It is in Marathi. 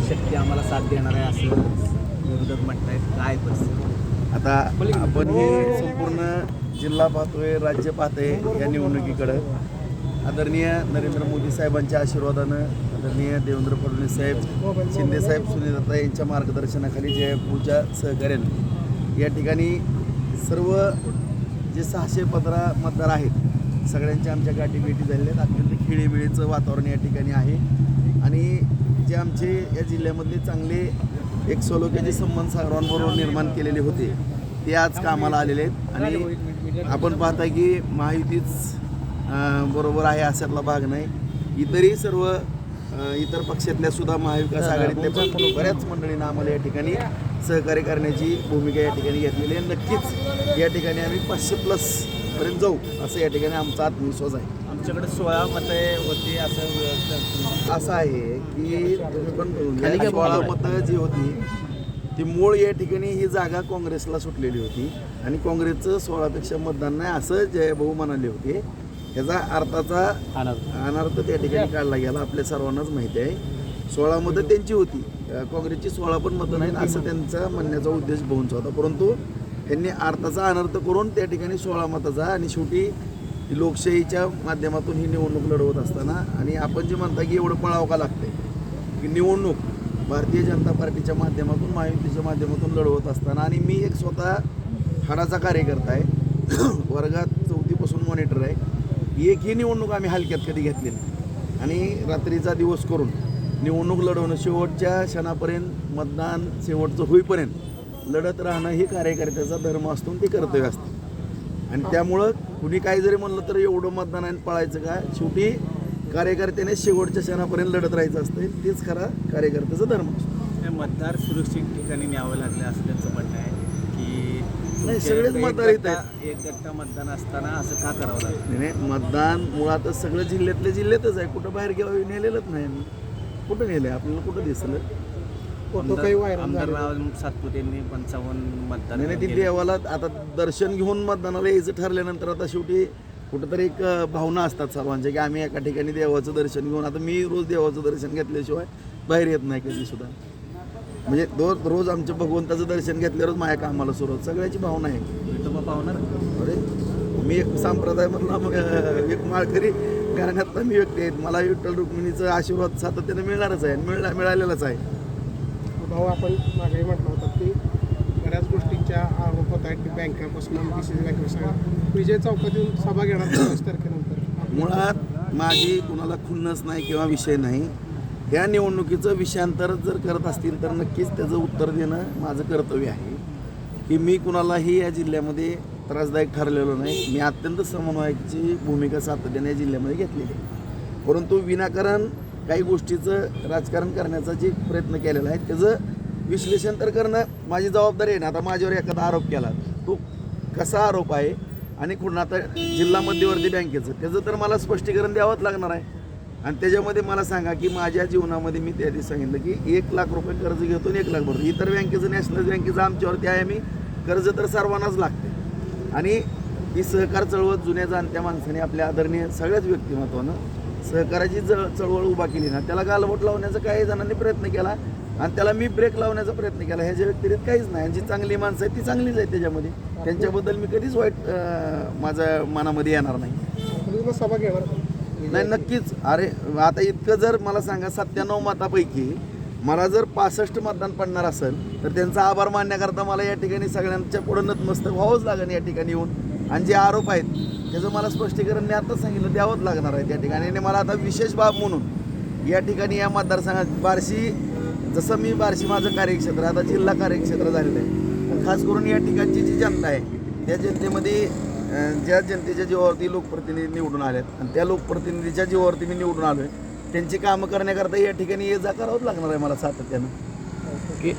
शक्ती आम्हाला साथ देणार आहे असं विरोधक म्हणतायत. काय परिस्थिती? आता आपण हे संपूर्ण जिल्हा पाहतोय, राज्य पाहतोय या निवडणुकीकडं. आदरणीय नरेंद्र मोदी साहेबांच्या आशीर्वादानं, आदरणीय देवेंद्र फडणवीस साहेब, शिंदे साहेब, सुनीलता यांच्या मार्गदर्शनाखाली जयपूरच्या सहकार्याने या ठिकाणी सर्व जे 615 मतदार आहेत सगळ्यांच्या आमच्या गाठीभेटी झालेल्या आहेत. अत्यंत खेळीमेळीचं वातावरण या ठिकाणी आहे आणि जे आमचे या जिल्ह्यामधले चांगले एक सलोख्याचे संबंध सर्वांबरोबर निर्माण केलेले होते ते आज कामाला आलेले आहेत. आणि आपण पाहता की महायुतीच बरोबर आहे अशातला भाग नाही. इतरही सर्व इतर पक्षातल्या सुद्धा महाविकास आघाडीतल्या पण बऱ्याच मंडळींना आम्हाला या ठिकाणी सहकार्य करण्याची भूमिका या ठिकाणी घेतलेली आहे. नक्कीच या ठिकाणी आम्ही 500+ पर्यंत जाऊ असं या ठिकाणी आमचा आत्मविश्वास आहे. आमच्याकडे 16 मतं होती असं आहे की पण 16 मतं जी होती ती मूळ या ठिकाणी ही जागा काँग्रेसला सुटलेली होती आणि काँग्रेसचं 16पेक्षा मतदान नाही असं जयभाऊ म्हणाले होते. ह्याचा अर्थाचा अनर्थ त्या ठिकाणी काढला गेला. आपल्या सर्वांनाच माहिती आहे. 16 मतं त्यांची होती, काँग्रेसची 16 पण मतं नाहीत असं त्यांचा म्हणण्याचा उद्देश बहुंचा होता. परंतु त्यांनी अर्थाचा अनर्थ करून त्या ठिकाणी 16 मताचा आणि शेवटी लोकशाहीच्या माध्यमातून ही निवडणूक लढवत असताना आणि आपण जे म्हणता की एवढं पळावं का लागते की निवडणूक भारतीय जनता पार्टीच्या माध्यमातून महायुतीच्या माध्यमातून लढवत असताना आणि मी एक स्वतः हाडाचा कार्यकर्ता आहे, वर्गात 4थीपासून मॉनिटर आहे. एकही निवडणूक आम्ही हलक्यात कधी घेतलेली आणि रात्रीचा दिवस करून निवडणूक लढवणं शेवटच्या क्षणापर्यंत मतदान शेवटचं होईपर्यंत लढत राहणं हे कार्यकर्त्याचा धर्म असतो आणि ते कर्तव्य असतं. आणि त्यामुळं कुणी काही जरी म्हणलं तर एवढं मतदानाने पळायचं का, शेवटी कार्यकर्त्याने शेवटच्या क्षणापर्यंत लढत राहायचं असतं. तेच खरा कार्यकर्त्याचा धर्म असतो. मतदार सुरक्षित ठिकाणी न्यावं लागलं असं त्यांचं म्हणणं आहे की नाही, सगळेच मतदार येत आहेत. एक गट्टा मतदान असताना असं का करावं लागतं? नाही, मतदान मुळातच सगळं जिल्ह्यातल्या जिल्ह्यातच आहे. कुठं बाहेर गेलं नेलेलंच नाही. कुठं नेलं आहे आपल्याला, कुठं दिसलं? आमदार राव सातपुतेंनी 55 मतदान. नाही, ती देवाला आता दर्शन घेऊन मतदानाला यायचं ठरल्यानंतर आता शेवटी कुठंतरी एक भावना असतात सर्वांच्या की आम्ही एका ठिकाणी देवाचं दर्शन घेऊन, आता मी रोज देवाचं दर्शन घेतल्याशिवाय बाहेर येत नाही कधी सुद्धा. म्हणजे रोज आमच्या भगवंताचं दर्शन घेतल्यावरच माझ्या कामाला सुरुवात. सगळ्याची भावना आहे. विठोबा पावणार. अरे मी एक संप्रदायामधला मग एक माळकरी घराण्यातला मी व्यक्ती आहे. मला विठ्ठल रुक्मिणीचा आशीर्वाद सातत्याने मिळणारच आहे, मिळालेलाच आहे. भाऊ, आपण मागे म्हटलं होतं की बऱ्याच गोष्टींच्या आरोप होत आहेत की बँकापासून BCC बँकेपासून विजय चौकातून सभा घेणार 24 तारखेनंतर. मुळात माझी कुणाला खुन्नस नाही किंवा विषय नाही. ह्या निवडणुकीचं विषयांतर जर करत असतील तर नक्कीच त्याचं उत्तर देणं माझं कर्तव्य आहे की मी कुणालाही या जिल्ह्यामध्ये त्रासदायक ठरलेलो नाही. मी अत्यंत समन्वयाची भूमिका सातत्याने या जिल्ह्यामध्ये घेतलेली आहे. परंतु विनाकारण काही गोष्टीचं राजकारण करण्याचा जे प्रयत्न केलेला आहे त्याचं विश्लेषण तर करणं माझी जबाबदारी आहे ना. आता माझ्यावर एखादा आरोप केला, तो कसा आरोप आहे आणि कुठं आता जिल्हा मध्यवर्ती बँकेचं त्याचं तर मला स्पष्टीकरण द्यावंच लागणार आहे. आणि त्याच्यामध्ये मला सांगा की माझ्या जीवनामध्ये मी त्या दिवशी सांगितलं की 1 लाख रुपये कर्ज घेतो आणि 1 लाख भरतो. इतर बँकेचं, नॅशनल बँकेचं आमच्यावरती आहे. मी कर्ज तर सर्वांनाच लागते आणि ही सहकार चळवळ जुन्या जाणत्या माणसाने आपल्या आदरणीय सगळ्याच व्यक्तिमत्वानं सहकाराची चळवळ उभा केली ना, त्याला गालबोट लावण्याचा काही जणांनी प्रयत्न केला आणि त्याला मी ब्रेक लावण्याचा प्रयत्न केला. ह्याच्या व्यतिरिक्त काहीच नाही. जी चांगली माणसं आहेत ती चांगलीच आहेत त्याच्यामध्ये. त्यांच्याबद्दल मी कधीच वाईट माझ्या मनामध्ये येणार नाही. सभा घेणार नाही, नक्कीच. अरे आता इतकं जर मला सांगा 97 मतापैकी मला जर 65 मतदान पडणार असेल तर त्यांचा आभार मानण्याकरता मला या ठिकाणी सगळ्यांच्या पुढं नतमस्तक व्हावंच लागेल या ठिकाणी येऊन. आणि जे आरोप आहेत त्याचं मला स्पष्टीकरण मी आताच सांगितलं द्यावंच लागणार आहे त्या ठिकाणी. आणि मला आता विशेष बाब म्हणून या ठिकाणी या मतदारसंघात बार्शी, जसं मी बार्शी माझं कार्यक्षेत्र आता जिल्हा कार्यक्षेत्र झालेलं आहे. खास करून या ठिकाणची जी जनता आहे त्या जनतेमध्ये ज्या जनतेच्या जीवावरती लोकप्रतिनिधी निवडून आलेत आणि त्या लोकप्रतिनिधीच्या जीवावरती मी निवडून आलो आहे त्यांची कामं करण्याकरता या ठिकाणी ये जा करावंच लागणार आहे मला सातत्यानं. ओके.